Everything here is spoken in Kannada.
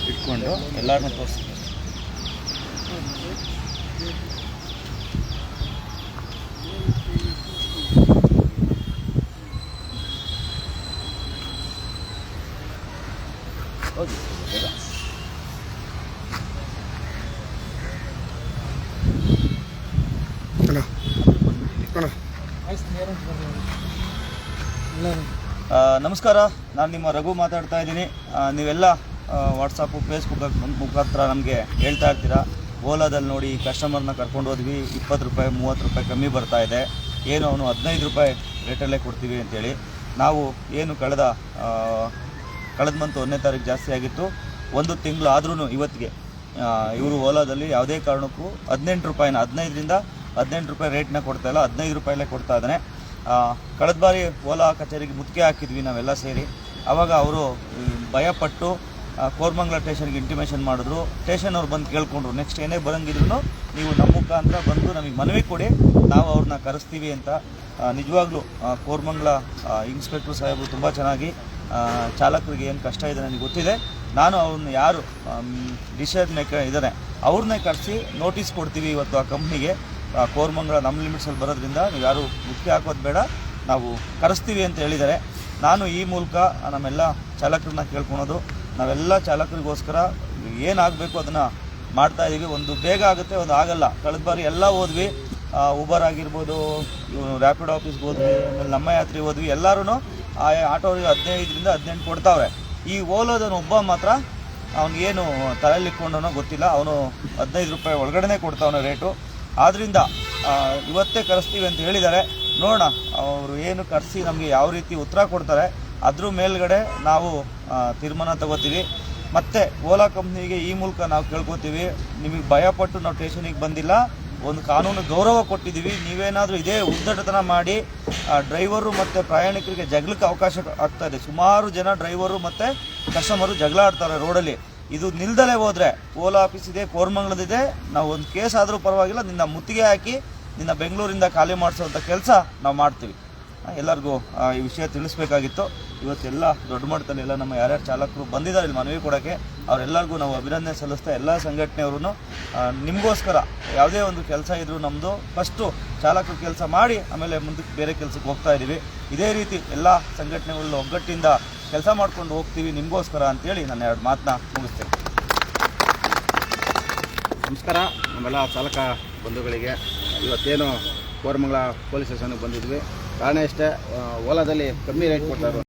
ಇಟ್ಕೊಂಡು ಎಲ್ಲರನ್ನೂ ತೋರಿಸ್ತೀನಿ. ಹೋಗಿ ಬೇಗ. ನಮಸ್ಕಾರ, ನಾನು ನಿಮ್ಮ ರಘು ಮಾತಾಡ್ತಾ ಇದ್ದೀನಿ. ನೀವೆಲ್ಲ ವಾಟ್ಸಪ್ಪು ಫೇಸ್ಬುಕ್ ಮುಖಾಂತರ ನಮಗೆ ಹೇಳ್ತಾ ಇರ್ತೀರಾ, ಓಲಾದಲ್ಲಿ ನೋಡಿ ಕಸ್ಟಮರ್ನ ಕರ್ಕೊಂಡು ಹೋದ್ವಿ, 20 ರೂಪಾಯಿ 30 ರೂಪಾಯಿ ಕಮ್ಮಿ ಬರ್ತಾ ಇದೆ, ಏನು ಅವನು 15 ರೂಪಾಯಿ ರೇಟಲ್ಲೇ ಕೊಡ್ತೀವಿ ಅಂತೇಳಿ. ನಾವು ಏನು ಕಳೆದ ಮಂತ್ 1ನೇ ತಾರೀಕು ಜಾಸ್ತಿ ಆಗಿತ್ತು, 1 ತಿಂಗಳು ಆದ್ರೂ ಇವತ್ತಿಗೆ ಇವರು ಓಲಾದಲ್ಲಿ ಯಾವುದೇ ಕಾರಣಕ್ಕೂ 18 ರೂಪಾಯಿನ 15ರಿಂದ 18 ರೂಪಾಯಿ ರೇಟ್ನ ಕೊಡ್ತಾ ಇಲ್ಲ, 15 ರೂಪಾಯಲ್ಲೇ ಕೊಡ್ತಾ ಇದ್ದಾನೆ. ಕಳೆದ ಬಾರಿ ಓಲಾ ಕಚೇರಿಗೆ ಮುತ್ತಿಗೆ ಹಾಕಿದ್ವಿ ನಾವೆಲ್ಲ ಸೇರಿ. ಆವಾಗ ಅವರು ಭಯಪಟ್ಟು ಕೋರಮಂಗಲ ಸ್ಟೇಷನ್ಗೆ ಇಂಟಿಮೇಷನ್ ಮಾಡಿದ್ರು. ಸ್ಟೇಷನ್ ಅವ್ರು ಬಂದು ಕೇಳ್ಕೊಂಡ್ರು, ನೆಕ್ಸ್ಟ್ ಏನೇ ಬರೋಂಗಿದ್ರು ನೀವು ನಮ್ಮ ಮುಖಾಂತರ ಬಂದು ನಮಗೆ ಮನವಿ ಕೊಡಿ, ನಾವು ಅವ್ರನ್ನ ಕರೆಸ್ತೀವಿ ಅಂತ. ನಿಜವಾಗ್ಲೂ ಕೋರಮಂಗಲ ಇನ್ಸ್ಪೆಕ್ಟ್ರು ಸಾಹೇಬರು ತುಂಬ ಚೆನ್ನಾಗಿ ಚಾಲಕರಿಗೆ ಏನು ಕಷ್ಟ ಇದೆ ನನಗೆ ಗೊತ್ತಿದೆ. ನಾನು ಅವ್ರನ್ನ ಯಾರು ಡಿಸಿಷನ್ ಮೇಕರ್ ಇದ್ದಾರೆ ಅವ್ರನ್ನೇ ಕರೆಸಿ ನೋಟಿಸ್ ಕೊಡ್ತೀವಿ ಇವತ್ತು ಆ ಕಂಪ್ನಿಗೆ. ಕೋರಮಂಗಲ ನಮ್ಮ ಲಿಮಿಟ್ಸಲ್ಲಿ ಬರೋದ್ರಿಂದ ನೀವು ಯಾರು ಮುಖ್ಯ ಹಾಕೋದು ಬೇಡ, ನಾವು ಕರೆಸ್ತೀವಿ ಅಂತ ಹೇಳಿದ್ದಾರೆ. ನಾನು ಈ ಮೂಲಕ ನಮ್ಮೆಲ್ಲ ಚಾಲಕರನ್ನ ಕೇಳ್ಕೊಳೋದು, ನಾವೆಲ್ಲ ಚಾಲಕರಿಗೋಸ್ಕರ ಏನಾಗಬೇಕು ಅದನ್ನು ಮಾಡ್ತಾಯಿದ್ದೀವಿ. ಒಂದು ಬೇಗ ಆಗುತ್ತೆ, ಒಂದು ಆಗಲ್ಲ. ಕಳೆದ ಬಾರಿ ಎಲ್ಲ ಹೋದ್ವಿ, ಉಬರ್ ಆಗಿರ್ಬೋದು, ರ್ಯಾಪಿಡ್ ಆಫೀಸ್ಗೆ ಹೋದ್ವಿ, ಆಮೇಲೆ ನಮ್ಮ ಯಾತ್ರೆ ಹೋದ್ವಿ, ಎಲ್ಲರೂ ಆ ಆಟೋರಿಗೆ 15ರಿಂದ 18 ಕೊಡ್ತಾವ್ರೆ. ಈ ಓಲೋದನ್ನು ಒಬ್ಬ ಮಾತ್ರ ಅವನಿಗೇನು ತಲೆಯಲ್ಲಿ ಇಟ್ಕೊಂಡವನೋ ಗೊತ್ತಿಲ್ಲ, ಅವನು 15 ರೂಪಾಯಿ ಒಳಗಡೆ ಕೊಡ್ತಾವನ ರೇಟು. ಆದ್ದರಿಂದ ಇವತ್ತೇ ಕರೆಸ್ತೀವಿ ಅಂತ ಹೇಳಿದ್ದಾರೆ. ನೋಡೋಣ ಅವರು ಏನು ಕರೆಸಿ ನಮಗೆ ಯಾವ ರೀತಿ ಉತ್ತರ ಕೊಡ್ತಾರೆ, ಅದ್ರ ಮೇಲ್ಗಡೆ ನಾವು ತೀರ್ಮಾನ ತಗೋತೀವಿ. ಮತ್ತು ಓಲಾ ಕಂಪ್ನಿಗೆ ಈ ಮೂಲಕ ನಾವು ಕೇಳ್ಕೊತೀವಿ, ನಿಮಗೆ ಭಯಪಟ್ಟು ನಾವು ಸ್ಟೇಷನಿಗೆ ಬಂದಿಲ್ಲ, ಒಂದು ಕಾನೂನು ಗೌರವ ಕೊಟ್ಟಿದ್ದೀವಿ. ನೀವೇನಾದರೂ ಇದೇ ಉದ್ದಟತನ ಮಾಡಿ ಡ್ರೈವರು ಮತ್ತು ಪ್ರಯಾಣಿಕರಿಗೆ ಜಗಳಕ್ಕೆ ಅವಕಾಶ ಆಗ್ತಾಯಿದೆ. ಸುಮಾರು ಜನ ಡ್ರೈವರು ಮತ್ತು ಕಸ್ಟಮರು ಜಗಳ ಆಡ್ತಾರೆ ರೋಡಲ್ಲಿ. ಇದು ನಿಲ್ದಲೇ ಹೋದರೆ ಓಲಾ ಆಫೀಸ್ ಇದೆ, ಕೋರಮಂಗಲದಿದೆ, ನಾವು ಒಂದು ಕೇಸ್ ಆದರೂ ಪರವಾಗಿಲ್ಲ, ನಿನ್ನ ಮುತ್ತಿಗೆ ಹಾಕಿ ನಿನ್ನ ಬೆಂಗಳೂರಿಂದ ಖಾಲಿ ಮಾಡಿಸೋವಂಥ ಕೆಲಸ ನಾವು ಮಾಡ್ತೀವಿ. ಎಲ್ಲರಿಗೂ ಈ ವಿಷಯ ತಿಳಿಸ್ಬೇಕಾಗಿತ್ತು. ಇವತ್ತೆಲ್ಲ ದೊಡ್ಡ ಮಟ್ಟದಲ್ಲಿ ಎಲ್ಲ ನಮ್ಮ ಯಾರ್ಯಾರು ಚಾಲಕರು ಬಂದಿದ್ದಾರೆ ಇಲ್ಲಿ ಮನವಿ ಕೊಡೋಕ್ಕೆ, ಅವರೆಲ್ಲರಿಗೂ ನಾವು ಅಭಿನಂದನೆ ಸಲ್ಲಿಸ್ತಾ, ಎಲ್ಲ ಸಂಘಟನೆಯವರು ನಿಮಗೋಸ್ಕರ ಯಾವುದೇ ಒಂದು ಕೆಲಸ ಇದ್ದರೂ ನಮ್ಮದು ಫಸ್ಟು ಚಾಲಕರು ಕೆಲಸ ಮಾಡಿ ಆಮೇಲೆ ಮುಂದಕ್ಕೆ ಬೇರೆ ಕೆಲಸಕ್ಕೆ ಹೋಗ್ತಾ ಇದ್ದೀವಿ. ಇದೇ ರೀತಿ ಎಲ್ಲ ಸಂಘಟನೆಗಳು ಒಗ್ಗಟ್ಟಿಂದ ಕೆಲಸ ಮಾಡ್ಕೊಂಡು ಹೋಗ್ತೀವಿ ನಿಮಗೋಸ್ಕರ ಅಂತೇಳಿ ನಾನು 2 ಮಾತನ್ನ ಮುಗಿಸ್ತೇನೆ. ನಮಸ್ಕಾರ ನಮ್ಮೆಲ್ಲ ಚಾಲಕ ಬಂಧುಗಳಿಗೆ. ಇವತ್ತೇನು ಕೋರಮಂಗಲ ಪೊಲೀಸ್ ಸ್ಟೇಷನ್ಗೆ ಬಂದಿದ್ವಿ. ಕಾರಣ ಇಷ್ಟೇ, ಓಲಾದಲ್ಲಿ ಕಮ್ಮಿ ರೇಟ್ ಕೊಡ್ತಾರೆ.